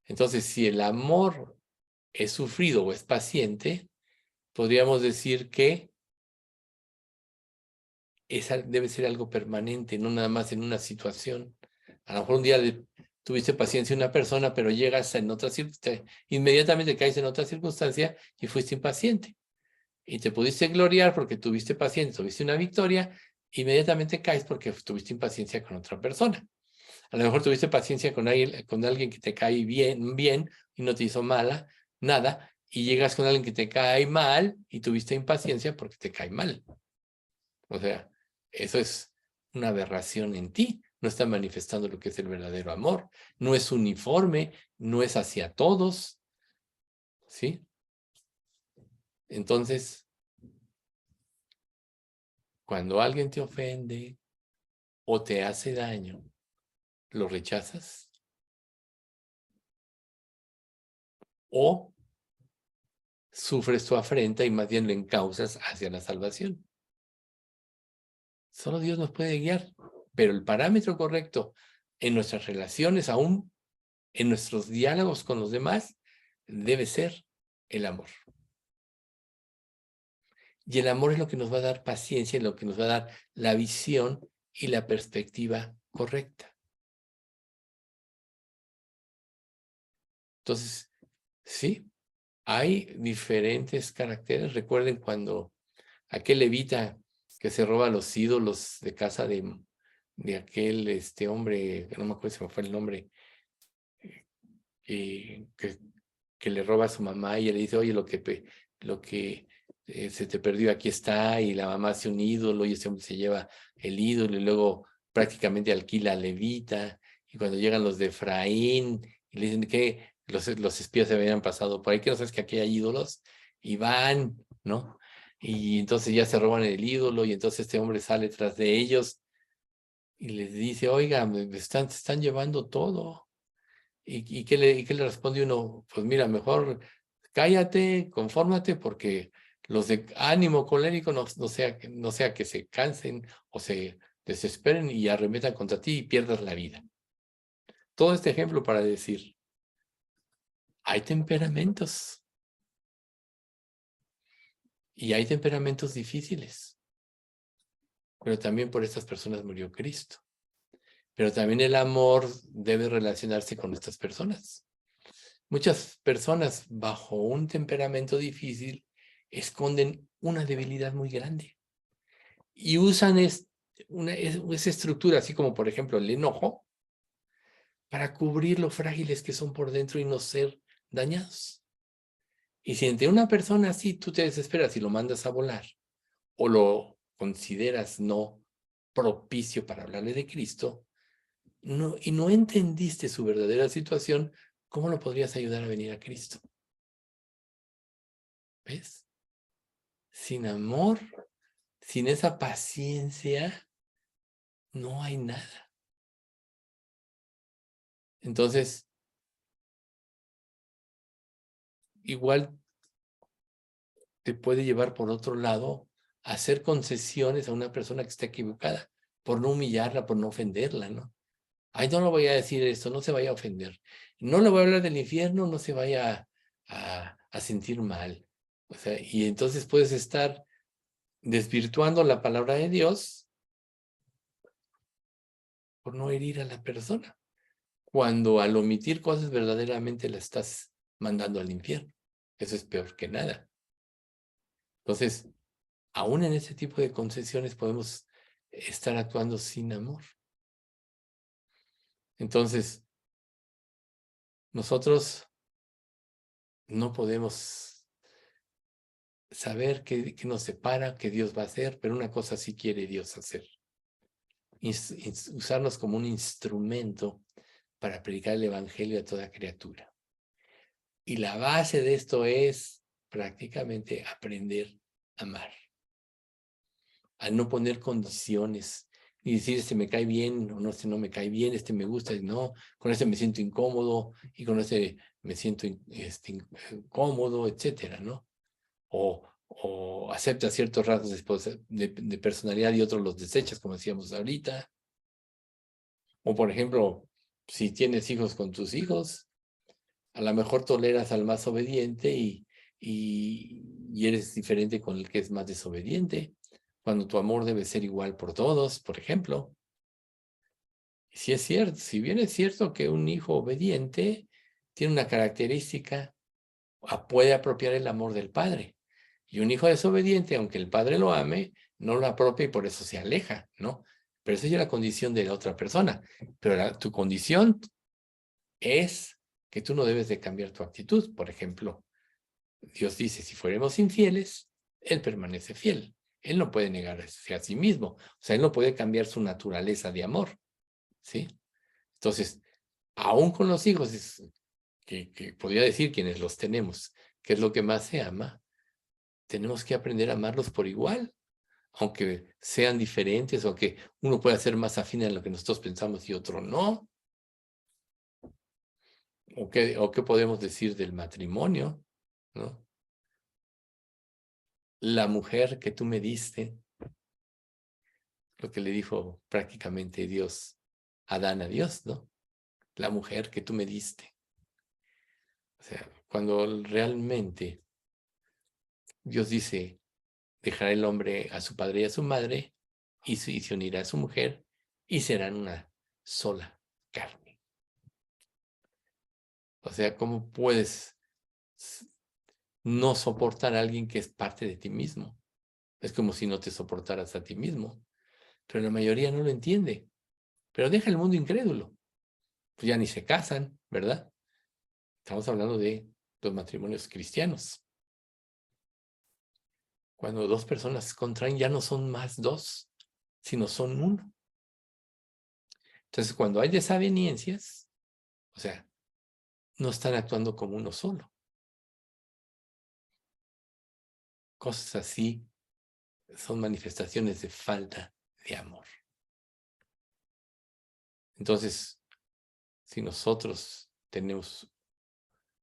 Entonces, si el amor es sufrido o es paciente, podríamos decir que debe ser algo permanente, no nada más en una situación. A lo mejor un día tuviste paciencia en una persona, pero llegas en otra circunstancia, inmediatamente caes en otra circunstancia y fuiste impaciente. Y te pudiste gloriar porque tuviste paciencia, tuviste una victoria, inmediatamente caes porque tuviste impaciencia con otra persona. A lo mejor tuviste paciencia con alguien que te cae bien y no te hizo nada, y llegas con alguien que te cae mal y tuviste impaciencia porque te cae mal. O sea, eso es una aberración en ti. No está manifestando lo que es el verdadero amor. No es uniforme, no es hacia todos. ¿Sí? Entonces, cuando alguien te ofende o te hace daño, ¿lo rechazas? ¿O sufres tu afrenta y más bien lo encauzas hacia la salvación? Solo Dios nos puede guiar, pero el parámetro correcto en nuestras relaciones, aún en nuestros diálogos con los demás, debe ser el amor. Y el amor es lo que nos va a dar paciencia, lo que nos va a dar la visión y la perspectiva correcta. Entonces, sí, hay diferentes caracteres. Recuerden cuando aquel levita que se roba los ídolos de casa de aquel hombre, no me acuerdo si me fue el nombre, que le roba a su mamá y le dice, oye, lo que se te perdió aquí está, y la mamá hace un ídolo y ese hombre se lleva el ídolo y luego prácticamente alquila a levita, y cuando llegan los de Efraín y le dicen que los espías se habían pasado por ahí, que no sabes que aquí hay ídolos, y van, ¿no? Y entonces ya se roban el ídolo y entonces este hombre sale tras de ellos y les dice, oiga, me están llevando todo. ¿Y qué le responde uno? Pues mira, mejor cállate, confórmate, porque los de ánimo colérico no sea que se cansen o se desesperen y arremetan contra ti y pierdas la vida. Todo este ejemplo para decir, hay temperamentos y hay temperamentos difíciles. pero también por estas personas murió Cristo. Pero también el amor debe relacionarse con estas personas. Muchas personas bajo un temperamento difícil esconden una debilidad muy grande y usan esa estructura, así como por ejemplo el enojo, para cubrir lo frágiles que son por dentro y no ser dañados. Y si entre una persona así tú te desesperas y lo mandas a volar o lo consideras no propicio para hablarle de Cristo, y no entendiste su verdadera situación, ¿cómo lo podrías ayudar a venir a Cristo? ¿Ves? Sin amor, sin esa paciencia, no hay nada. Entonces, igual te puede llevar por otro lado a hacer concesiones a una persona que está equivocada, por no humillarla, por no ofenderla, ¿no? Ay, no le voy a decir esto, no se vaya a ofender. No le voy a hablar del infierno, no se vaya a sentir mal. O sea, y entonces puedes estar desvirtuando la palabra de Dios por no herir a la persona, cuando al omitir cosas verdaderamente la estás mandando al infierno. Eso es peor que nada. Entonces, aún en ese tipo de concesiones podemos estar actuando sin amor. Entonces, nosotros no podemos saber qué nos separa, qué Dios va a hacer, pero una cosa sí quiere Dios hacer. Usarnos como un instrumento para predicar el evangelio a toda criatura. Y la base de esto es prácticamente aprender a amar. A no poner condiciones y decir, este me cae bien o no, este no me cae bien, este me gusta, no, con este me siento incómodo y con este me siento incómodo, etcétera, ¿no? O aceptas ciertos rasgos de personalidad y otros los desechas, como decíamos ahorita. O, por ejemplo, si tienes hijos con tus hijos, a lo mejor toleras al más obediente y eres diferente con el que es más desobediente, cuando tu amor debe ser igual por todos, por ejemplo. Si es cierto, si bien es cierto que un hijo obediente tiene una característica, puede apropiar el amor del padre. Y un hijo desobediente, aunque el padre lo ame, no lo apropia y por eso se aleja, ¿no? Pero esa es la condición de la otra persona. Pero tu condición es que tú no debes de cambiar tu actitud. Por ejemplo, Dios dice, si fuéramos infieles, Él permanece fiel. Él no puede negarse a sí mismo. O sea, Él no puede cambiar su naturaleza de amor, ¿sí? Entonces, aún con los hijos, que podría decir quienes los tenemos, que es lo que más se ama, tenemos que aprender a amarlos por igual, aunque sean diferentes o que uno pueda ser más afín a lo que nosotros pensamos y otro no. ¿O qué podemos decir del matrimonio, ¿no? La mujer que tú me diste, lo que le dijo prácticamente Dios, Adán a Dios, ¿no? La mujer que tú me diste. O sea, cuando realmente Dios dice, dejará el hombre a su padre y a su madre y se unirá a su mujer y serán una sola carne. O sea, ¿cómo puedes no soportar a alguien que es parte de ti mismo? Es como si no te soportaras a ti mismo. Pero la mayoría no lo entiende. Pero deja el mundo incrédulo. Pues ya ni se casan, ¿verdad? Estamos hablando de los matrimonios cristianos. Cuando dos personas se contraen, ya no son más dos, sino son uno. Entonces, cuando hay desavenencias, o sea, no están actuando como uno solo. Cosas así son manifestaciones de falta de amor. Entonces, si nosotros tenemos,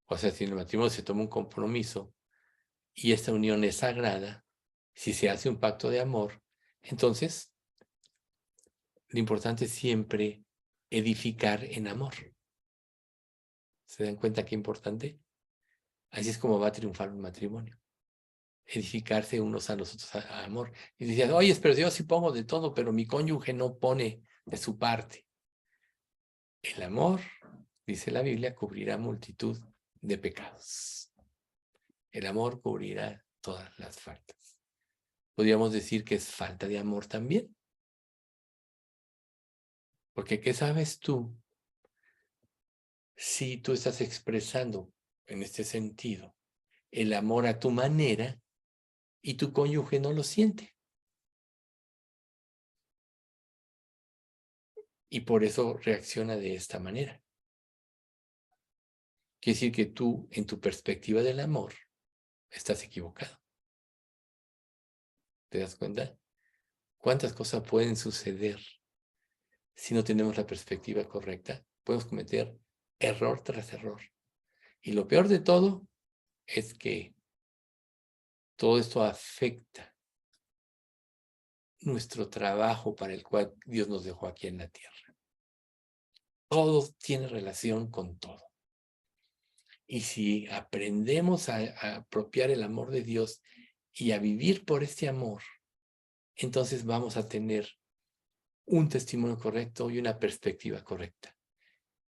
o sea, si en el matrimonio se toma un compromiso y esta unión es sagrada, si se hace un pacto de amor, entonces lo importante es siempre edificar en amor. ¿Se dan cuenta qué importante? Así es como va a triunfar un matrimonio. edificarse unos a los otros a amor. Y decían, oye, pero yo sí pongo de todo, pero mi cónyuge no pone de su parte. El amor, dice la Biblia, cubrirá multitud de pecados. El amor cubrirá todas las faltas. Podríamos decir que es falta de amor también. Porque ¿qué sabes tú si tú estás expresando en este sentido el amor a tu manera y tu cónyuge no lo siente? Y por eso reacciona de esta manera. Quiere decir que tú, en tu perspectiva del amor, estás equivocado. ¿Te das cuenta? ¿Cuántas cosas pueden suceder si no tenemos la perspectiva correcta? Podemos cometer error tras error. Y lo peor de todo es que todo esto afecta nuestro trabajo para el cual Dios nos dejó aquí en la tierra. Todo tiene relación con todo. Y si aprendemos a apropiar el amor de Dios y a vivir por este amor, entonces vamos a tener un testimonio correcto y una perspectiva correcta.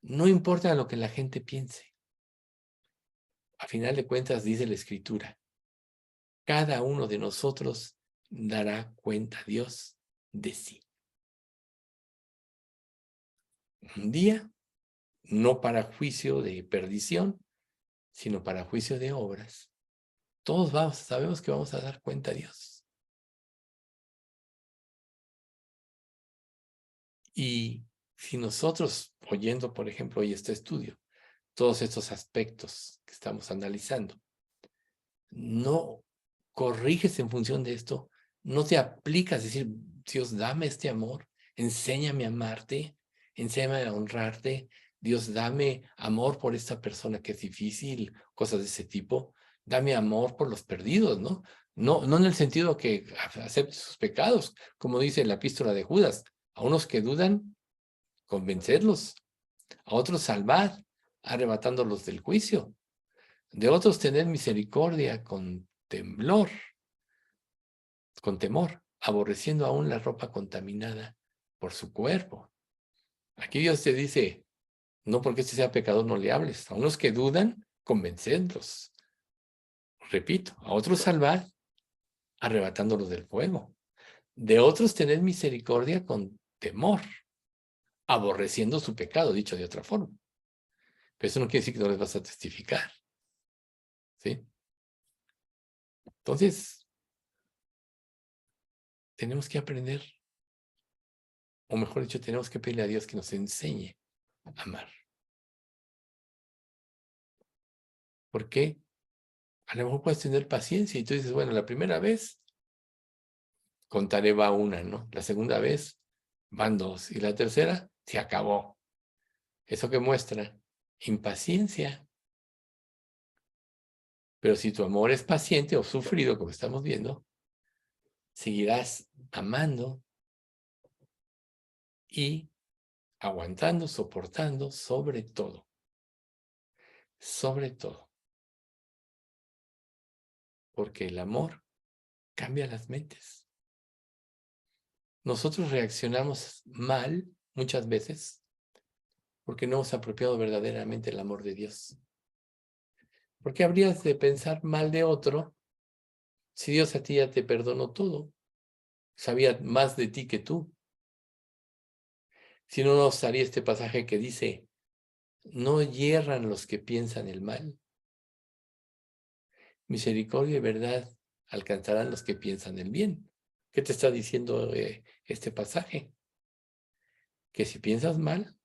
No importa lo que la gente piense. A final de cuentas, dice la Escritura, cada uno de nosotros dará cuenta a Dios de sí. Un día, no para juicio de perdición, sino para juicio de obras. Todos sabemos que vamos a dar cuenta a Dios. Y si nosotros, oyendo, por ejemplo, hoy este estudio, todos estos aspectos que estamos analizando, no corriges en función de esto, no te aplicas, es decir, Dios, dame este amor, enséñame a amarte, enséñame a honrarte, Dios, dame amor por esta persona que es difícil, cosas de ese tipo, dame amor por los perdidos, ¿no? No en el sentido que acepte sus pecados, como dice la epístola de Judas, a unos que dudan, convencerlos, a otros salvad, arrebatándolos del juicio, de otros tener misericordia con temor, aborreciendo aún la ropa contaminada por su cuerpo. Aquí Dios te dice, no porque este sea pecador no le hables, a unos que dudan, convencedlos. Repito, a otros salvad, arrebatándolos del fuego. De otros tener misericordia con temor, aborreciendo su pecado, dicho de otra forma. Pero eso no quiere decir que no les vas a testificar. ¿Sí? Entonces, tenemos que aprender, o mejor dicho, tenemos que pedirle a Dios que nos enseñe a amar. ¿Por qué? A lo mejor puedes tener paciencia y tú dices, bueno, la primera vez contaré va una, ¿no? La segunda vez van dos y la tercera se acabó. ¿Eso qué muestra? Impaciencia. Pero si tu amor es paciente o sufrido, como estamos viendo, seguirás amando y aguantando, soportando, sobre todo. Sobre todo. Porque el amor cambia las mentes. Nosotros reaccionamos mal muchas veces porque no hemos apropiado verdaderamente el amor de Dios. ¿Por qué habrías de pensar mal de otro si Dios a ti ya te perdonó todo? Sabía más de ti que tú. Si no, no estaría este pasaje que dice, no hierran los que piensan el mal. Misericordia y verdad alcanzarán los que piensan el bien. ¿Qué te está diciendo este pasaje? Que si piensas mal,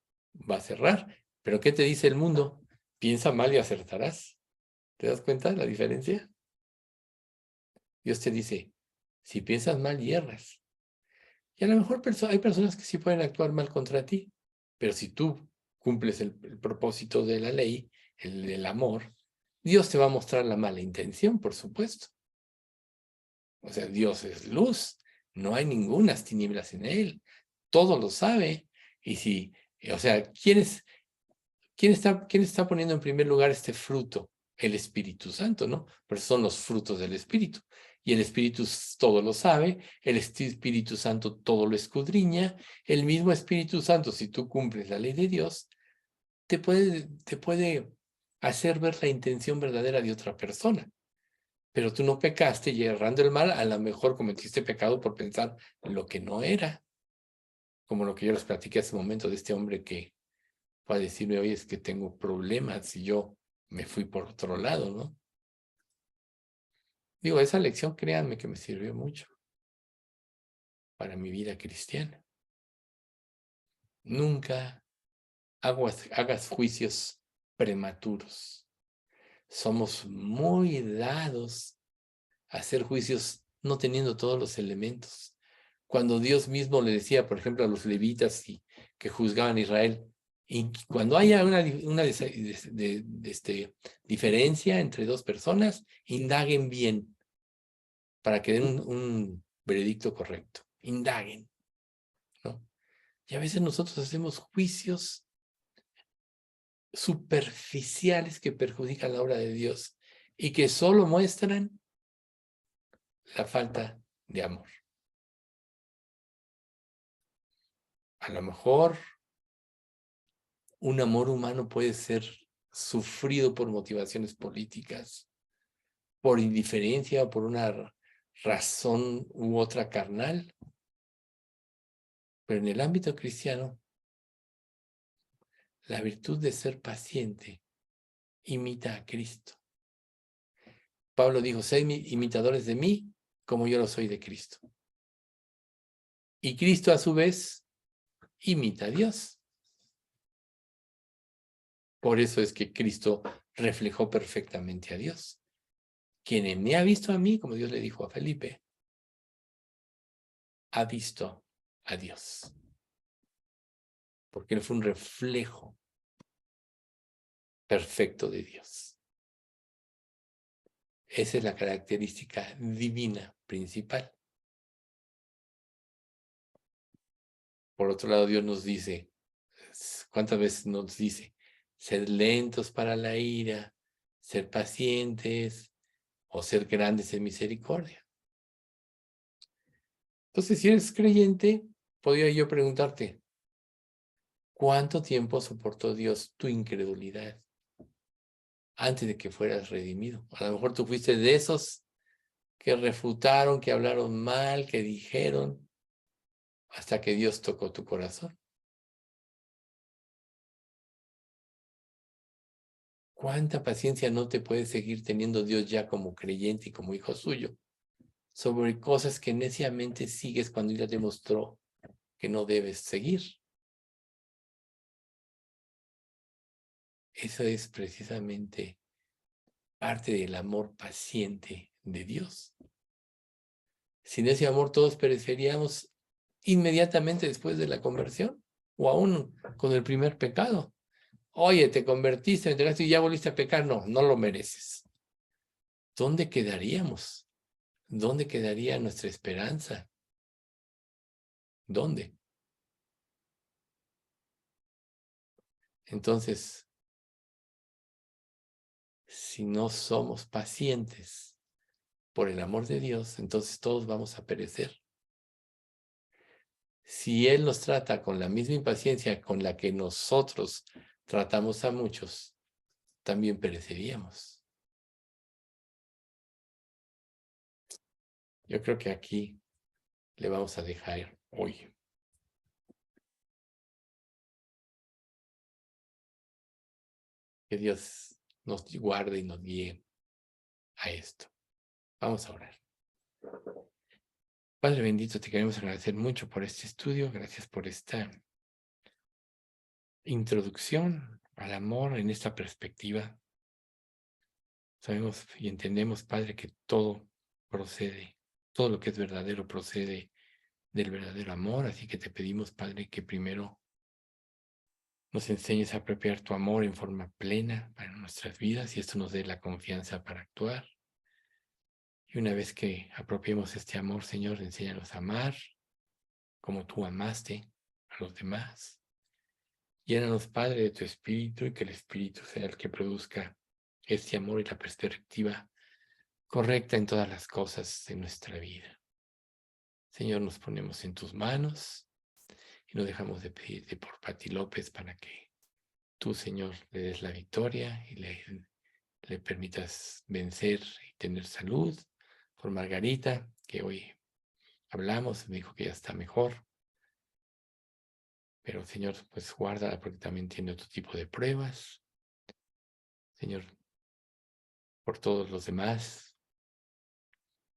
va a cerrar. ¿Pero qué te dice el mundo? Piensa mal y acertarás. ¿Te das cuenta de la diferencia? Dios te dice, si piensas mal, hierras. Y a lo mejor hay personas que sí pueden actuar mal contra ti, pero si tú cumples el propósito de la ley, el del amor, Dios te va a mostrar la mala intención, por supuesto. O sea, Dios es luz, no hay ningunas tinieblas en él, todo lo sabe. Y si, o sea, ¿quién está poniendo en primer lugar este fruto el Espíritu Santo, ¿no? Pero son los frutos del Espíritu. Y el Espíritu todo lo sabe, el Espíritu Santo todo lo escudriña, el mismo Espíritu Santo, si tú cumples la ley de Dios, te puede hacer ver la intención verdadera de otra persona. Pero tú no pecaste y errando el mal, a lo mejor cometiste pecado por pensar lo que no era. Como lo que yo les platiqué hace un momento de este hombre que fue a decirme, oye, es que tengo problemas y yo me fui por otro lado, ¿no? Digo, esa lección, créanme que me sirvió mucho para mi vida cristiana. Nunca hagas juicios prematuros. Somos muy dados a hacer juicios no teniendo todos los elementos. Cuando Dios mismo le decía, por ejemplo, a los levitas que juzgaban a Israel, y cuando haya una diferencia entre dos personas, indaguen bien para que den un veredicto correcto. Indaguen, ¿no? Y a veces nosotros hacemos juicios superficiales que perjudican la obra de Dios y que solo muestran la falta de amor. A lo mejor un amor humano puede ser sufrido por motivaciones políticas, por indiferencia, por una razón u otra carnal. Pero en el ámbito cristiano, la virtud de ser paciente imita a Cristo. Pablo dijo, sed imitadores de mí, como yo lo soy de Cristo. Y Cristo, a su vez, imita a Dios. Por eso es que Cristo reflejó perfectamente a Dios. Quien me ha visto a mí, como Dios le dijo a Felipe, ha visto a Dios. Porque él fue un reflejo perfecto de Dios. Esa es la característica divina principal. Por otro lado, Dios nos dice, ¿cuántas veces nos dice? Ser lentos para la ira, ser pacientes o ser grandes en misericordia. Entonces, si eres creyente, podría yo preguntarte, ¿cuánto tiempo soportó Dios tu incredulidad antes de que fueras redimido? A lo mejor tú fuiste de esos que refutaron, que hablaron mal, que dijeron, hasta que Dios tocó tu corazón. ¿Cuánta paciencia no te puede seguir teniendo Dios ya como creyente y como hijo suyo sobre cosas que neciamente sigues cuando ya demostró que no debes seguir? Eso es precisamente parte del amor paciente de Dios. Sin ese amor todos pereceríamos inmediatamente después de la conversión o aún con el primer pecado. Oye, te convertiste, te entregaste y ya volviste a pecar. No, no lo mereces. ¿Dónde quedaríamos? ¿Dónde quedaría nuestra esperanza? ¿Dónde? Entonces, si no somos pacientes por el amor de Dios, entonces todos vamos a perecer. Si Él nos trata con la misma impaciencia con la que nosotros tratamos a muchos, también pereceríamos. Yo creo que aquí le vamos a dejar hoy. Que Dios nos guarde y nos guíe a esto. Vamos a orar. Padre bendito, te queremos agradecer mucho por este estudio. Gracias por esta introducción al amor en esta perspectiva. Sabemos y entendemos, Padre, que todo procede, todo lo que es verdadero procede del verdadero amor. Así que te pedimos, Padre, que primero nos enseñes a apropiar tu amor en forma plena para nuestras vidas y esto nos dé la confianza para actuar. Y una vez que apropiemos este amor, Señor, enséñanos a amar como tú amaste a los demás. Llénanos, Padre, de tu Espíritu y que el Espíritu sea el que produzca este amor y la perspectiva correcta en todas las cosas de nuestra vida. Señor, nos ponemos en tus manos y no dejamos de pedirte por Pati López para que tú, Señor, le des la victoria y le permitas vencer y tener salud. Por Margarita, que hoy hablamos, me dijo que ya está mejor. Pero, Señor, pues guárdala porque también tiene otro tipo de pruebas. Señor, por todos los demás,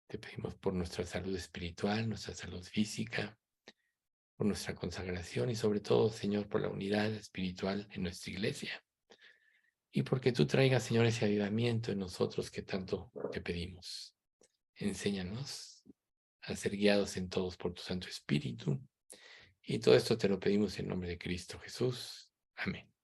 te pedimos por nuestra salud espiritual, nuestra salud física, por nuestra consagración y sobre todo, Señor, por la unidad espiritual en nuestra iglesia. Y porque tú traigas, Señor, ese avivamiento en nosotros que tanto te pedimos. Enséñanos a ser guiados en todos por tu Santo Espíritu. Y todo esto te lo pedimos en nombre de Cristo Jesús. Amén.